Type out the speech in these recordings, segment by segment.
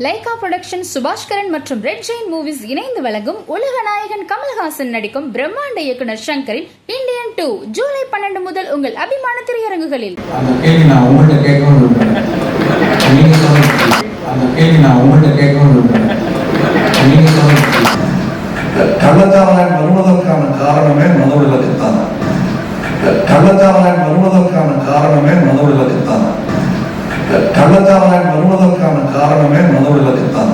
Lyca production Subaskaran மற்றும் red Jain movies இணைந்து வழங்கும் உலக நாயகன் கமல்ஹாசன் நடிக்கும் பிரம்மாண்ட இயக்குனர் ஷங்கரின் இந்தியன் 2 ஜூலை 12 முதல் உங்கள் அபிமான திரையரங்குகளில். அந்த கேள்வி நான் உங்கள்கிட்ட கேட்கணும்னு விரும்புகிறேன். கள்ளச்சாராயம் வருவதற்கான காரணமே மனவிலக்குத்தான். கள்ளச்சாராயம் வருவதற்கான காரணமே மனவிலக்குத்தான். கள்ளச்சாராயம் வருவதற்கான காரணமே மனவிலக்குத்தான்.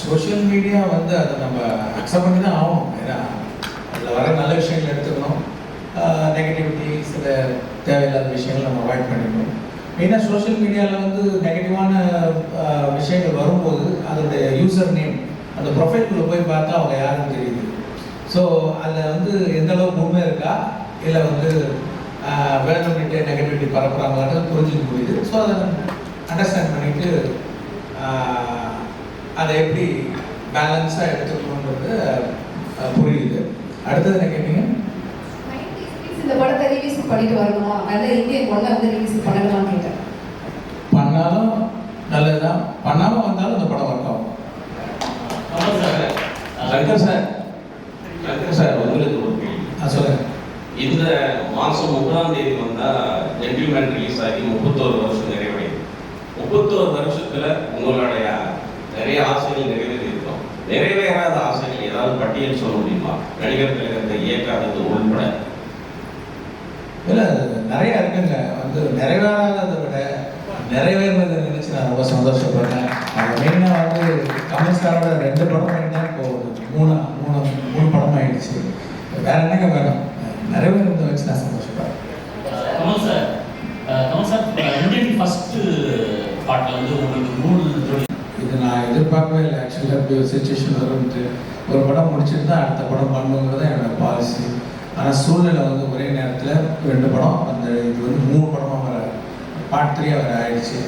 சோஷியல் மீடியா அதை நம்ம அக்செப்ட் பண்ணி தான் ஆகணும். ஏன்னா அதில் வர நல்ல விஷயங்கள் எடுத்துக்கணும், நெகட்டிவிட்டி சில தேவையில்லாத விஷயங்கள் நம்ம அவாய்ட் பண்ணிக்கணும். மெயினாக சோஷியல் மீடியாவில் நெகட்டிவான விஷயங்கள் வரும்போது அதோடைய யூசர் நேம் அந்த ப்ரொஃபைல்குள்ளே போய் பார்த்தா அவங்க யாருன்னு தெரியுது. ஸோ அதில் எந்த அளவுக்கு உண்மை இருக்கா இல்லை வேணும்னுட்டு நெகட்டிவிட்டி பரப்புறாங்கன்றது புரிஞ்சுக்க முடியுது. ஸோ அதை அண்டர்ஸ்டாண்ட் பண்ணிட்டு அதை எப்படி பேலன்ஸாக எடுத்துக்கணுன்றது புரியுது. அடுத்தது என்ன கேட்டீங்க? இந்த படத்தை ரிலீஸ் பண்ணிட்டு வரணுமா, நல்ல இந்தியன் ஒன்றை ரிலீஸ் பண்ணணுமான்னு கேட்டேன். பண்ணாலும் நல்லதுதான், பண்ணாமல் வந்தாலும் இந்த படம் ஒர்க் ஆகும். சங்கர் சார் உங்களுக்கு ஒரு கேள்வி சொல்லுங்க. இந்த மாதம் 30ஆம் தேதி வந்தால் ஜென்டில்மேன் ரிலீஸ் ஆகி 31 வருஷம் நிறைவடையும். 31 வருஷத்தில் உங்களுடைய நிறைய ஆசைகள் நிறைவேறியிருக்கோம். நிறைவேறாத ஆசைகள் ஏதாவது பட்டியல் சொல்ல முடியுமா? நடிகர் திலகத்தை இயக்காதது உள்பட இல்லை, நிறைய இருக்குங்க. நிறைவேறாததை விட நிறைவேறினதை நினைச்சு நான் ரொம்ப சந்தோஷப்படுறேன். அது மெயினாக கமல் சாரோட 2 படம் மெயினாக இப்போ 3 படம் ஆயிடுச்சு. வேற என்னங்க வேணும்? நிறைவேறதை வச்சு நான் சந்தோஷப்படுறேன். கமல் சார் இந்தியன் ஃபர்ஸ்ட் பார்ட்ல உங்களுக்கு 3 ஜோடி இது நான் எதிர்பார்க்கவே இல்லை. ஆக்சுவலாக இப்படி ஒரு சுச்சுவேஷன் வரும்ட்டு ஒரு படம் முடிச்சுட்டு தான் அடுத்த படம் பண்ணுங்கிறது என்னோட பாலிசி. ஆனால் சூழ்நிலை ஒரே நேரத்தில் 2 படம் இது 3 படமாக வர பார்ட் 3 வர ஆயிடுச்சு.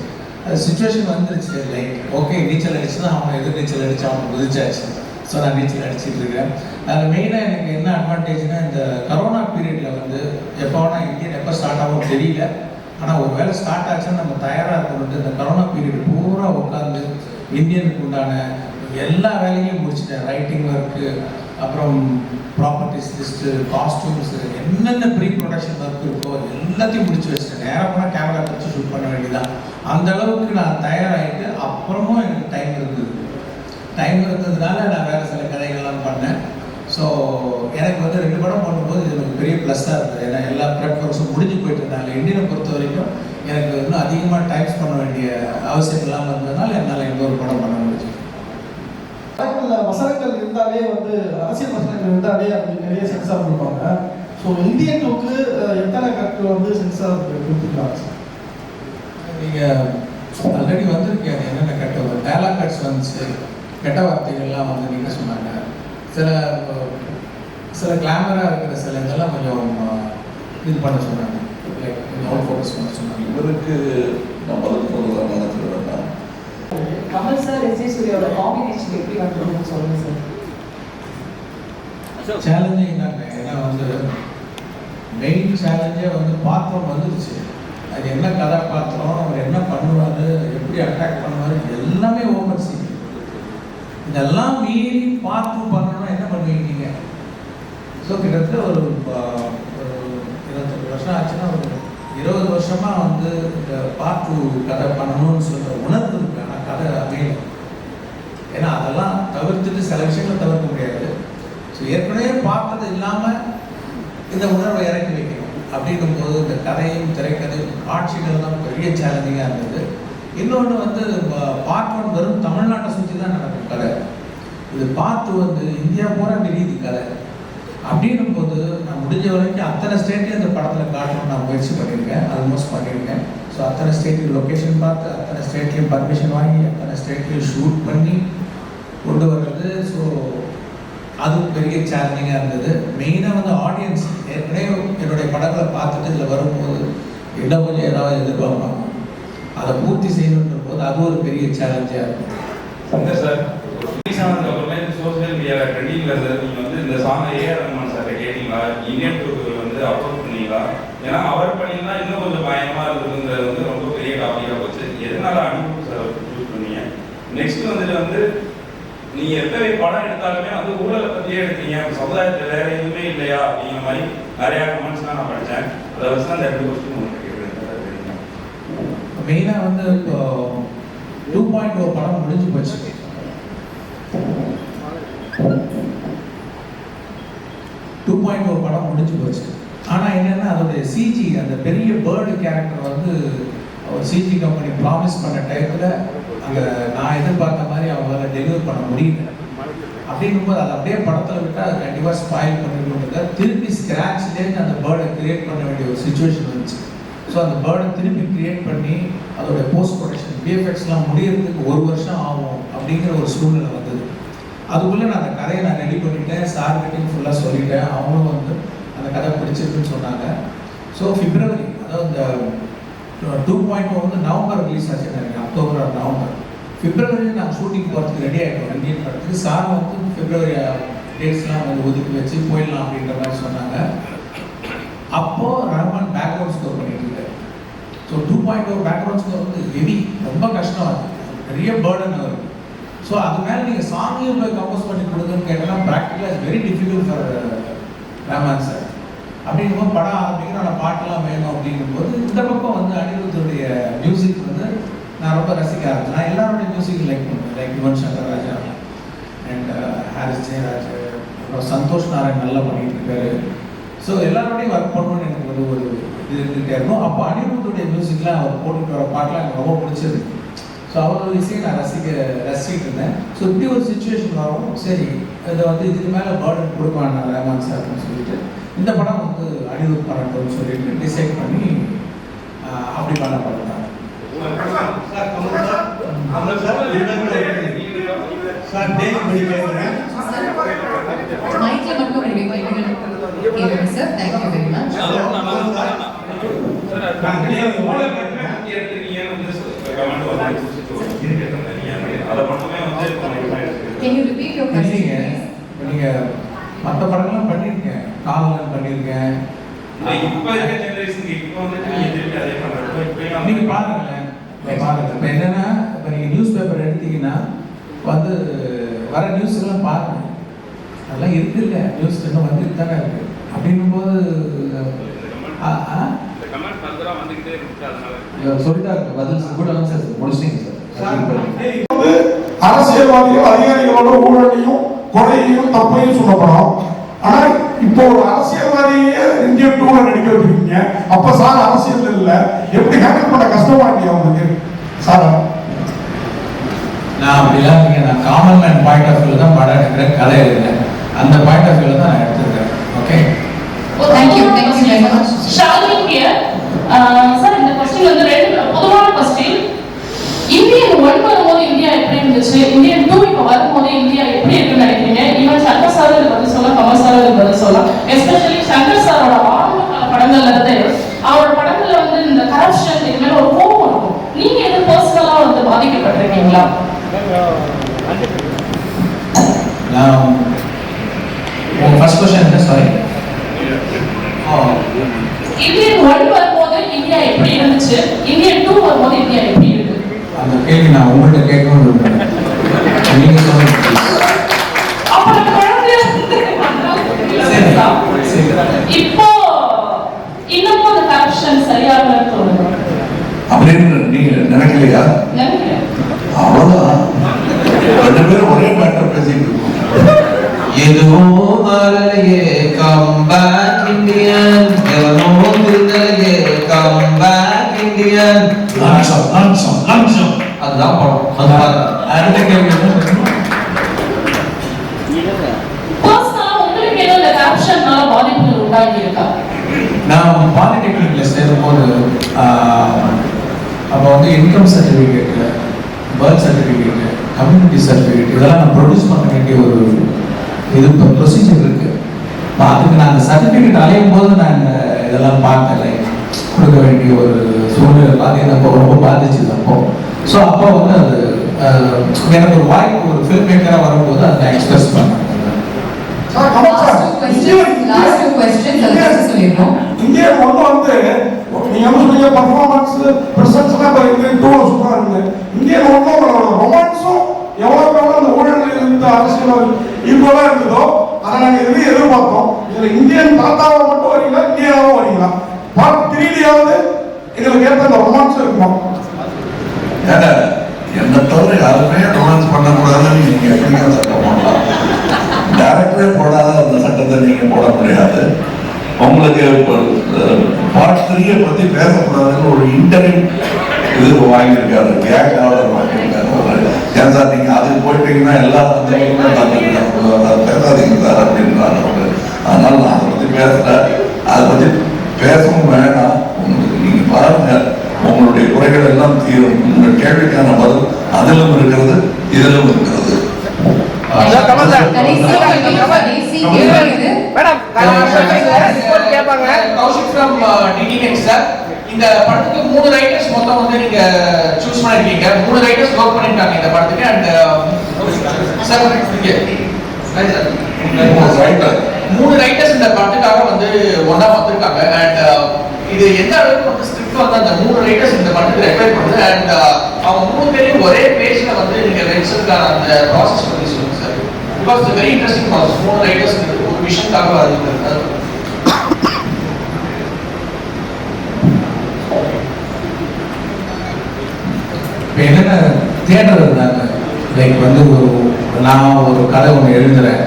அது சுச்சுவேஷன் வந்துருச்சு. லைக் ஓகே, நீச்சல் அடிச்சு தான் அவனை எதிர் நீச்சல் அடிச்சு அவனை குதிச்சாச்சு. ஸோ நான் நீச்சல் அடிச்சுட்டு இருக்கேன். அதில் மெயினாக எனக்கு என்ன அட்வான்டேஜ்னால் இந்த கரோனா பீரியடில் எப்போ வேணால் இந்தியன் எப்போ ஸ்டார்ட் ஆகும் தெரியல. ஆனால் ஒரு வேளை ஸ்டார்ட் ஆச்சுன்னா நம்ம தயாராக இருக்கணும்ட்டு இந்த கரோனா பீரியட் பூரா உட்காந்து இந்தியனுக்கு உண்டான எல்லா வேலையும் முடிச்சுட்டேன். ரைட்டிங் ஒர்க்கு, அப்புறம் ப்ராப்பர்ட்டிஸ் லிஸ்ட்டு, காஸ்டியூம்ஸு, என்னென்ன ப்ரீ ப்ரொடக்ஷன் ஒர்க் இருக்கோ எல்லாத்தையும் முடிச்சு வச்சுட்டேன். நேராக போனால் கேமரா வச்சு ஷூட் பண்ண வேண்டியதான். அந்த அளவுக்கு நான் தயாராகிட்டு அப்புறமும் எனக்கு டைம் இருந்ததுனால நான் வேறு சில கதைகள்லாம் பண்ணேன். ஸோ எனக்கு 2 படம் பண்ணும்போது இது எனக்கு பெரிய ப்ளஸ்ஸாக இருந்தது. ஏன்னா எல்லா ப்ரெப் ஒர்க்ஸும் முடிஞ்சு போயிட்டு இருந்தாங்க. இந்தியனை பொறுத்த வரைக்கும் எனக்கு இன்னும் அதிகமாக டைம்ஸ் பண்ண வேண்டிய அவசியம் இல்லாமல் இருந்ததுனால என்னால் இன்னொரு படம் பண்ண முடிஞ்சு. வசனங்கள் இருந்தாலே அரசியல் வசனங்கள் இருந்தாலே அது நிறைய சென்சார் கொடுப்பாங்க. ஸோ இந்தியன் 2க்கு எத்தனை கருத்து சென்சார் கொடுத்துருக்காங்க? நீங்கள் ஆல்ரெடி வந்திருக்கீங்க. என்னென்ன கட்ட டயலாக் கட்ஸ் வந்துச்சு, கெட்ட வார்த்தைகள்லாம் நீங்கள் சொன்னாங்க. சில கிளாமராக இருக்கிற சில இதெல்லாம் கொஞ்சம் இது பண்ண சொன்னாங்க, லைக் அவுட் ஃபோக்கஸ் பண்ண சொன்னாங்க. இவருக்கு நான் பதில் சொல்றதா நினைச்சிருவேன். கமல் சார் விஜய் சூர்யாவோட காம்பினேஷன் எப்படி வந்துருக்குன்னு சொல்லுங்க சார். சேலஞ்சிங் தாங்க. ஏன்னா மெயின் சேலஞ்சே பாத்திரம் வந்துருச்சு. அது என்ன கதாபாத்திரம், அவர் என்ன பண்ணுவார், எப்படி அட்ராக்ட் பண்ணுவார், எல்லாமே ஓப்பன் சீன். இதெல்லாம் மீறி பார்த்து பண்ணணும்னா என்ன பண்ணுவீங்க நீங்கள்? ஸோ கிட்டத்தட்ட ஒரு 28 வருஷம் ஆச்சுன்னா ஒரு 20 வருஷமாக இந்த பார்த்து கதை பண்ணணும்னு சொல்கிற உணர்வு இருக்கு. ஆனால் கதை அமையணும். ஏன்னா அதெல்லாம் தவிர்த்துட்டு சில விஷயங்களை தவிர்க்க முடியாது. ஸோ ஏற்கனவே பார்த்தது இல்லாமல் இந்த உணர்வை இறக்கி வைக்கணும். அப்படின்னும் போது இந்த கதையும் திரைக்கதையும் காட்சிகள் தான் பெரிய சேலஞ்சிங்காக இருந்தது. இன்னொன்று பார்ட் 1 வெறும் தமிழ்நாட்டை சுற்றி தான் நடக்கும் கதை. இது பார்த்து இந்தியா பூரா தெரியுது கதை. அப்படின்னும் போது நான் முடிஞ்ச வரைக்கும் அத்தனை ஸ்டேட்லையும் இந்த படத்தில் காட்டணும்னு நான் முயற்சி பண்ணியிருக்கேன், ஆல்மோஸ்ட் பண்ணியிருக்கேன். ஸோ அத்தனை ஸ்டேட்லையும் லொக்கேஷன் பார்த்து, அத்தனை ஸ்டேட்லையும் பர்மிஷன் வாங்கி, அத்தனை ஸ்டேட்லையும் ஷூட் பண்ணி கொண்டு வர்றது. ஸோ அதுவும் பெரிய சேலஞ்சிங்காக இருந்தது. மெயினாக ஆடியன்ஸ் ஏற்கனவே என்னுடைய படங்களை பார்த்துட்டு இதில் வரும்போது இன்னும் கொஞ்சம் ஏதாவது எதிர்பார்ப்பாங்க. அதை பூர்த்தி செய்யணுன்ற போது அது ஒரு பெரிய சேலஞ்சாக இருக்கும். சங்கர் சார் அப்புறமே சோசியல் மீடியாவில் ட்ரெண்டிங்கில் இருந்தது. நீங்கள் இந்த சாங்கை ரஹ்மான் சார் கேட்டீங்களா? இந்தியன் 2க்கு அப்ரோச் பண்ணீங்களா? ஏன்னா அவர் பண்ணிங்கன்னா இன்னும் கொஞ்சம் பயமாக இருக்குதுங்கிறது ரொம்ப பெரிய டாபிக்காக போச்சு. எதனால எதனால அனுபவம் சார் சூஸ் பண்ணீங்க? நெக்ஸ்ட் வந்துட்டு நீங்க எத்தனை படம் எடுத்தாலுமே ஊழலை பத்தியே எடுத்தீங்க, சமுதாயத்துல வேற எதுவுமே இல்லையா அப்படிங்கிற மாதிரி நிறைய கமெண்ட்ஸ் தான் நான் படித்தேன். அதை வச்சு தான் இந்த 2 கொஸ்டின் உங்களுக்கு கேட்குறேன். மெயினாக இப்போ 2.0 படம் முடிஞ்சு போச்சு. 2.0 படம் முடிஞ்சு போச்சு. ஆனால் என்னென்னா அதோடைய சிஜி, அந்த பெரிய பேர்டு கேரக்டர் ஒரு சிஜி கம்பெனி ப்ராமிஸ் பண்ண டயத்தில் அங்கே நான் எதிர்பார்த்த மாதிரி அவங்களால டெலிவர் பண்ண முடியல. அப்படிங்கும்போது அதை அப்படியே படத்தில் விட்டால் அது கண்டிப்பாக ஸ்பாயில் பண்ணிடுவோம். திருப்பி ஸ்க்ராட்ச்லேருந்து அந்த பேர்டை கிரியேட் பண்ண வேண்டிய ஒரு சுச்சுவேஷன் வந்துச்சு. ஸோ அந்த பேர்டை திருப்பி கிரியேட் பண்ணி அதோடைய போஸ்ட் ப்ரொடக்ஷன் விஎஃப்எக்ஸ்லாம் முடியறதுக்கு 1 வருஷம் ஆகும் அப்படிங்கிற ஒரு சூழ்நிலை வந்தது. அதுக்குள்ளே நான் அந்த கதையை ரெடி பண்ணிட்டேன், சார்கிட்டையும் ஃபுல்லாக சொல்லிட்டேன். அவங்களும் அந்த கதை பிடிச்சிருக்குன்னு சொன்னாங்க. ஸோ பிப்ரவரி, அதாவது இந்த 2.0 நவம்பர் ரிலீஸ் ஆச்சு நினைக்கிறேன், அக்டோபர் ஆர் நவம்பர். பிப்ரவரி நாங்கள் ஷூட்டிங் போகிறதுக்கு ரெடி ஆகிட்டோம் இந்தியன் படத்துக்கு. சார் பிப்ரவரி டேட்ஸ்லாம் ஒதுக்கி வச்சு போயிடலாம் அப்படின்ற மாதிரி சொன்னாங்க. அப்போது ரஹ்மான் பேக்ரவுண்ட் ஸ்கோர் பண்ணிட்டு இருக்காரு. ஸோ 2.0 பேக்ரவுண்ட் ஸ்கோர் ஹெவி, ரொம்ப கஷ்டம், அது நிறைய பேர்டன் வருது. ஸோ அது மேலே நீங்கள் சாங்கையும் போய் கம்போஸ் பண்ணி கொடுக்குன்னு கேட்டால் ப்ராக்டிக்கலாக it's very difficult for Rahman sir. அப்படிங்கும்போது படம் ஆரம்பிக்கிற ஆனால் பாட்டெல்லாம் வேணும் அப்படிங்கும்போது இந்த பக்கம் அனிருத்துடைய மியூசிக் நான் ரொம்ப ரசிக்க ஆரம்பிச்சேன். நான் எல்லாருடைய மியூசிக் லைக் பண்ணுவேன், லைக் யுவன் சங்கர் ராஜா அண்ட் ஹாரிஸ் ஜெயராஜ், அப்புறம் சந்தோஷ் நாராயண் நல்லா பண்ணிட்டு இருக்காரு. ஸோ எல்லாரோடையும் ஒர்க் பண்ணணும்னு எனக்கு ஒரு இது இருந்துகிட்டே இருக்கும். அப்போ அனிருத்துடைய மியூசிக்லாம் அவர் போட்டுட்டு வர பாட்டெலாம் எனக்கு ரொம்ப பிடிச்சது. ஸோ அவரோட இசையை நான் ரசிக்கிட்டு இருந்தேன். ஸோ இப்படி ஒரு சுச்சுவேஷன் வரும், சரி இதை இதுக்கு மேலே பேர்டன் கொடுப்பான் ரஹ்மான் சார் அப்படின்னு சொல்லிட்டு இந்த படம் அனிருத் பண்ணணும்னு சொல்லிட்டு டிசைட் பண்ணி அப்படி பண்ண படம் தான். மைக்ல மட்டும் கேளுங்க sir. Thank you very much. Can you repeat your question? நீங்கள் மற்ற படங்கள்லாம் பண்ணியிருக்கேன், காவலன் பண்ணியிருக்கேன். நீங்கள் பாருங்களேன், இப்போ என்னென்னா இப்போ நீங்கள் நியூஸ் பேப்பர் எடுத்தீங்கன்னா வர நியூஸ் எல்லாம் பாருங்க, அதெல்லாம் இருக்கு இல்லை, நியூஸ் இன்னும் வந்துட்டு தானே இருக்கு. அப்படின்னும் போது சொல்லிட்டாரு பதில் கூட சார் முடிச்சிங்க சார். அரசியல்வாதிகள் அதிகாரிகளோட ஊழலையும் கொலையையும் தப்பையும் சொல்லப்படும். ஆனா இப்போ ஒரு அரசியல்வாதியே இந்தியன் 2ல நடிக்க வச்சிருக்கீங்க. அப்ப சார் அரசியல் இல்ல, எப்படி ஹேண்டில் பண்ண கஷ்டமா இல்லையா உங்களுக்கு சார்? நான் அப்படிலாம் இல்லைங்க, நான் காமன் மேன் பாயிண்ட் ஆஃப் வியூல தான் படம் எடுக்கிறேன், கதை எழுதுறேன். அந்த பாயிண்ட் ஆஃப் வியூல தான் நான் எடுத்துருக்கேன். Okay, thank you very much. Shalini here. Sir இந்த क्वेश्चन 2 பொதுவான क्वेश्चन. இந்தியன் 1 வரும்போது இந்தியா எப்படி இருந்துச்சு, இந்தியன் 2 இப்போ வரும்போது இந்தியா எப்படி இருக்குன்னு நினைக்கிறீங்க? ஈவன் சங்கர் சார் இதை பற்றி சொல்ல, கமல் சார் இதை பற்றி சொல்லலாம். எஸ்பெஷலி சங்கர் சாரோட ஆரம்ப கால படங்கள்ல இருந்து அவரோட படங்கள்ல இந்த கரப்ஷன் இது மேல ஒரு கோபம் இருக்கும். நீங்க எது பர்சனலா பாதிக்கப்பட்டிருக்கீங்களா? ஃபர்ஸ்ட் क्वेश्चन என்ன? சாரி. இந்தியன் 1 வரும்போது இந்தியா எப்படி இருந்துச்சு, இந்தியன் 2 வரும்போது இந்தியா எப்படி இருக்கு? அந்த கேள்வி நான் உங்கள்கிட்ட கேட்கணும்னு விரும்புகிறேன். நீங்க சொல்லுங்க. இப்போ இன்னமும் அந்த கரப்ஷன் சரியாக தோணுது அப்படின்னு நீங்க நினைக்கலையா? அவ்வளவுதான், 2 பேரும் ஒரே மேட்டர் பேசிட்டு இருக்கோம். எதுவும் வரலையே கம் பேக் இந்தியன், எவனும் திருந்தலையே கம் பேக் இந்தியன். அதுதான் படம். அடுத்த கேள்வி உங்களுக்கு ஏதோ இந்த கரப்ஷன்னால பாதிப்புகள் உண்டாகி இருக்கா? நான் பாலிடெக்னிக்ல சேரும்போது அப்போ income certificate, birth certificate, community certificate இதெல்லாம் நான் ப்ரொடியூஸ் பண்ண வேண்டிய ஒரு ப்ரொசீஜர் இருக்கு. அதுக்கு நான் அந்த சர்டிஃபிகேட் அலையும் போது நான் இதெல்லாம் பார்த்தேன், கொடுக்க வேண்டிய ஒரு சூழ்நிலை பார்த்து அப்போ ரொம்ப பாதிச்சுது. ஸோ அப்போ அது எனக்கு ஒரு வாய்ப்பு, ஒரு ஃபில்ம் மேக்கராக வரும்போது அதை நான் எக்ஸ்பிரஸ் பண்ணேன். இந்தியன் 1 நீங்க என்ன சொன்னீங்க பர்ஃபார்மன்ஸ் பிரசன்ஸ் எல்லாம் இப்போ இந்தியன் 2 சூப்பரா இருக்கு. இந்தியன் 1 ரொமான்ஸும் எவ்வளவு அந்த ஊழல் இருந்த அரசியல் ஈக்குவலா இருந்ததோ அதை நாங்கள் எதுவும் எதிர்பார்த்தோம். இதுல இந்தியன் தாத்தாவை மட்டும் வரீங்களா இந்தியாவும் வரீங்களா? பார்ட் 3லயாவது எங்களுக்கு ஏற்ற அந்த ரொமான்ஸ் இருக்குமா? ஏன்னா என்ன தவிர யாருமே ரொமான்ஸ் பண்ணக்கூடாதுன்னு நீங்க எப்படிங்க சட்டம் போடலாம்? டேரக்டரே போடாத அந்த சட்டத்தை நீங்க போட முடியாது. உங்களுக்கு பார்ட் 3 பத்தி பேசக்கூடாதுன்னு ஒரு இன்டர்வியூ இது வாங்கியிருக்காரு, கேக் ஆர்டர் வாங்கியிருக்காரு. ஏன் சார் நீங்க அதுக்கு போயிட்டீங்கன்னா எல்லா பேசாதீங்க சார் அப்படின்றாங்க. அதனால நான் அதை பத்தி பேசல, அதை பத்தி பேசவும் வேணாம். உங்களுக்கு நீங்க பாருங்க, உங்களுடைய குறைகள் எல்லாம் தீரும். உங்கள் கேள்விக்கான பதில் அதிலும் இருக்கிறது, இதிலும் இருக்கிறது. இந்த படத்துக்கு 3 ரைட்டர்ஸ் மொத்தம் வந்து நீங்க சூஸ் பண்ணிருக்கீங்க. 3 ரைட்டர்ஸ் வர்க் பண்ணிருக்காங்க இந்த படத்துக்கு. அண்ட் சார் 3 ரைட்டர்ஸ் இந்த படத்துக்காக வந்து ஒண்ணா வந்திருக்காங்க. அண்ட் இது எந்த அளவுக்கு வந்து ஸ்கிரிப்ட் வந்து அந்த 3 ரைட்டர்ஸ் இந்த படத்துக்கு ரெக்வயர் பண்ணுது. அண்ட் அவங்க 3 பேரையும் ஒரே பேஜ்ல வந்து நீங்க வெச்சதுக்கான அந்த ப்ராசஸ் பத்தி சொல்லுங்க sir. Because it's very interesting process. 3 writers ஒரு விஷயத்துக்காக வருது. இப்போ என்னென்ன தியேட்டர் இருந்தாங்க, லைக் வந்து நான் ஒரு கதை ஒன்று எழுதுறேன்,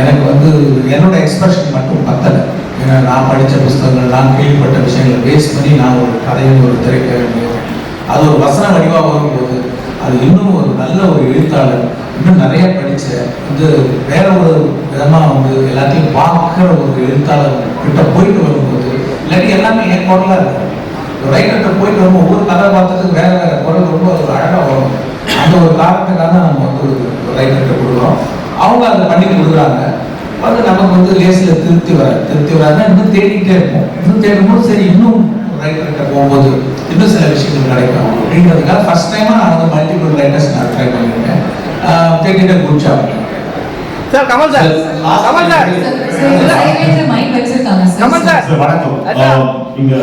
எனக்கு வந்து என்னோட எக்ஸ்பிரஷன் மட்டும் பத்தலை. ஏன்னா நான் படித்த புத்தகங்கள், நான் கேள்விப்பட்ட விஷயங்களை பேஸ் பண்ணி நான் ஒரு கதையும் ஒரு திரைக்கதையும் அது ஒரு வசன வடிவாக வரும்போது அது இன்னும் ஒரு நல்ல ஒரு எழுத்தாளர், இன்னும் நிறைய படித்த வந்து வேற ஒரு விதமாக வந்து எல்லாத்தையும் பார்க்குற ஒரு எழுத்தாளர் கிட்ட போயிட்டு வரும்போது இல்லாட்டி எல்லாமே என் குரலாக இருக்கும். ரைட்டர்கிட்ட போயிட்டு வரும்போது ஒவ்வொரு கதாபாத்திரத்துக்கு வேற வேற குரல் ரொம்ப ஒரு அழகாக வரும். அந்த ஒரு காரணத்துக்காக தான் நம்ம வந்து ஒரு ரைட்டர்கிட்ட கொடுக்குறோம். அவங்க அதை பண்ணி கொடுக்குறாங்க. அது நமக்கு வந்து லேசில் திருப்தி வராதுன்னா இன்னும் தேடிக்கிட்டே இருப்போம். இன்னும் தேடும்போது சரி இன்னும் ரைட்டர்கிட்ட போகும்போது இன்னும் சில விஷயங்கள் கிடைக்கும் அப்படின்றதுக்காக ஃபர்ஸ்ட் டைமாக நான் வந்து மல்டிபிள் ரைட்டர்ஸ் நான் ட்ரை பண்ணியிருக்கேன். தேடிட்டே good job. Sir Kamal sir, Kamal sir mike வச்சிருக்காங்க சார். கமல் சார் வணக்கம். இங்க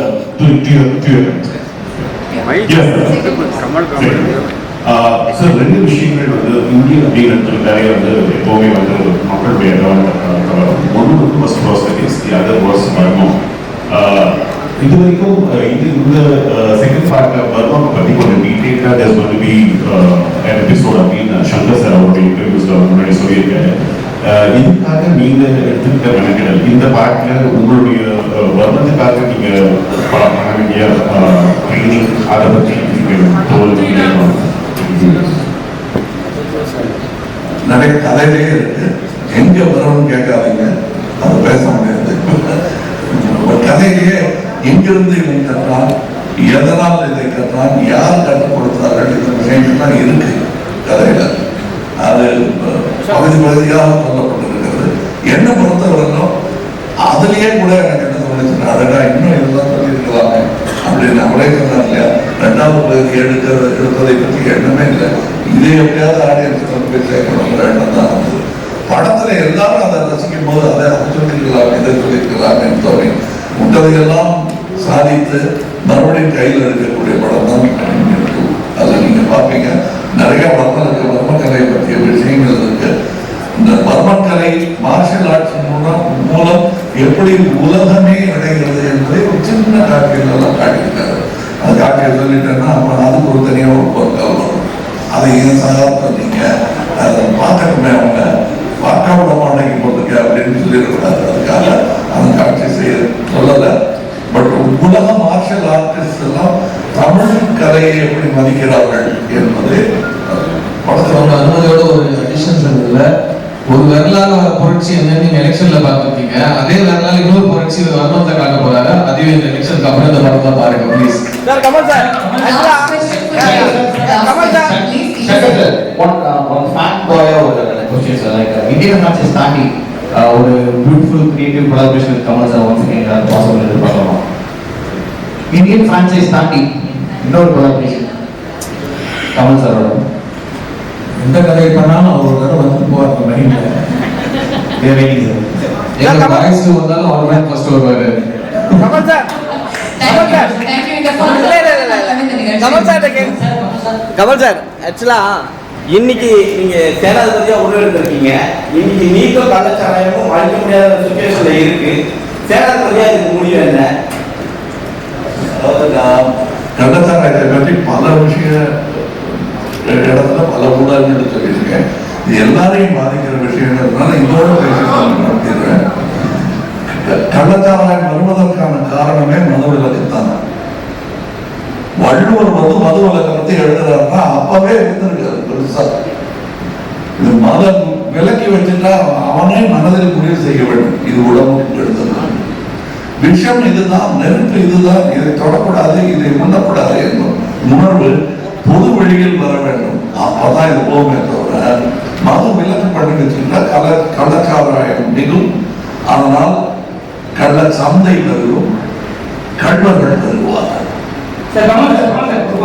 சார் 2 விஷயங்கள் வந்து இந்திய அப்படிங்கிறது நிறைய வந்து எப்போவுமே வந்து மக்களுடைய ஒன்று வந்து ஃபர்ஸ்ட் ப்ராஸ்பெக்டிவ்ஸ், தி அதர் வாஸ் மர்மம். இது வரைக்கும் இந்த செகண்ட் பார்ட்ல மர்மம் பற்றி கொஞ்சம் டீட்டெயிலாக there's going to be an episode அப்படின்னு சங்கர் சார் அவருடைய இன்டர்வியூஸ்ல முன்னாடி சொல்லியிருக்காரு. இதுக்காக நீங்க எடுத்துக்கிட்ட மெனக்கெடல், இந்த பார்ட்ல உங்களுடைய வர்ணத்துக்காக நீங்க பண்ண வேண்டிய ட்ரைனிங், அதை பற்றி நிறைய கதையிலே இருக்கு. எங்க வரணும்னு கேட்காதீங்க, அதை பேச முடியாது. கதையிலேயே எங்கிருந்து இவன் கற்றான், எதனால் இதை கற்றான், யார் கற்றுக் கொடுத்தார்கள், இந்த விஷயங்கள்லாம் இருக்கு கதையில. அது பகுதி பகுதியாக சொல்லப்பட்டிருக்கிறது. என்ன பொறுத்தவரைக்கும் அதுலயே கூட எனக்கு என்ன தோணுச்சுன்னா, அடடா இன்னும் இதெல்லாம் சொல்லியிருக்கலாமே அப்படின்னு அவளே சொன்னார் இல்லையா. 2வது பகுதி எடுப்பதை பற்றி எண்ணமே இல்லை. இதே எப்படியாவது ஆடியன்ஸ் கொண்டு போய் சேர்க்கணுங்கிற எண்ணம் தான் வந்து படத்துல எல்லாரும் அதை ரசிக்கும் போது அதை சொல்லியிருக்கலாம், இதை சொல்லியிருக்கலாமே தோணி முட்டதையெல்லாம் சாதித்து மறுபடியும் கையில் எடுக்கக்கூடிய படம் தான். அதில் நீங்க பார்ப்பீங்க நிறைய வர்மக்கலை பற்றிய விஷயங்கள் இருக்கு. இந்த வர்மக்கலை மார்ஷல் ஆர்ட்ஸ் மூலம் எப்படி உலகமே அடைகிறது என்பதை ஒரு சின்ன காட்சிகள் எல்லாம் காட்டியிருக்காரு. அது காட்சியை சொல்லிட்டேன்னா அப்புறம் அதுக்கு ஒரு தனியாக ஒரு பொருட்கள் வரும். அதை ஏன் சார் சொன்னீங்க, அதை பார்க்கணுமே, அவங்க பார்க்க விட மாட்டேங்க போட்டுக்க அப்படின்னு சொல்லிடக்கூடாது. அதுக்காக அந்த காட்சி செய்ய சொல்லலை. பட் உலக மார்ஷல் ஆர்டிஸ்ட் எல்லாம் தமிழ் கலையை எப்படி மதிக்கிறார்கள் என்பது படத்தில் வந்து அனுமதியோட ஒரு அடிஷன்ஸ் இருந்ததுல ஒரு வரலாறு வர புரட்சி என்னன்னு நீங்க எலெக்ஷன்ல பார்த்துருக்கீங்க. அதே வரலாறு இன்னொரு புரட்சி வர்மத்தை காட்ட போறாங்க. அதுவே இந்த எலெக்ஷனுக்கு அப்புறம் இந்த படத்தை பாருங்க please. Sir Kamal sir, Kamal sir one fact boy ஒரு question sir, like Indian match is starting ஒரு beautiful creative collaboration with Kamal sir once again that possible இது பண்ணலாம். Indian franchise starting இன்னொரு collaboration Kamal sir ஓட எந்த கதை பண்ணாலும் அவர் ஒரு தடவை வந்து போவார் மைண்ட்ல. எங்க வாய்ஸ் வந்தாலும் அவர் தான் ஃபர்ஸ்ட் வருவாரு. Kamal sir Kamal sir. Thank you Kamal sir Kamal sir ஆக்சுவலா இன்னைக்கு நீங்க சேனாதிபதியா உருவெடுத்திருக்கீங்க. இன்னைக்கு நீக்கும் கள்ளச்சாராயமும் அழிக்க முடியாத சுச்சுவேஷன்ல இருக்கு. சேனாதிபதியா இதுக்கு முடிவு என்ன? அதாவது நான் கள்ளச்சாராயத்தை பற்றி பல இடத்துல பல ஊடகங்கள் சொல்லியிருக்கேன். இது எல்லாரையும் பாதிக்கிற விஷயங்கிறதுனால இதோட பேசி நடத்திடுறேன். கள்ளச்சாராயம் வருவதற்கான காரணமே மதுவிலக்கு தான். வள்ளுவர் வந்து மதுவிலக்கை பற்றி எழுதுறாருன்னா அப்பவே இருந்திருக்காரு பெருசா. இது மதம் விலக்கி வச்சுட்டா அவனே மனதில் முடிவு செய்ய வேண்டும். இது உடம்புக்கு எழுதுறான். விஷம் இதுதான், நெருப்பு இதுதான், இதை தொடக்கூடாது, இதை உண்ணக்கூடாது என்னும் உணர்வு பொது வழியில் வர வேண்டும். அப்பதான் இது போகுமே தவிர மது விலக்கு பண்ணி வச்சுட்டா கள்ளச்சாராயம் மிகும். அதனால் கள்ள சந்தை பெருகும், கள்வர்கள் பெருகுவார்கள்.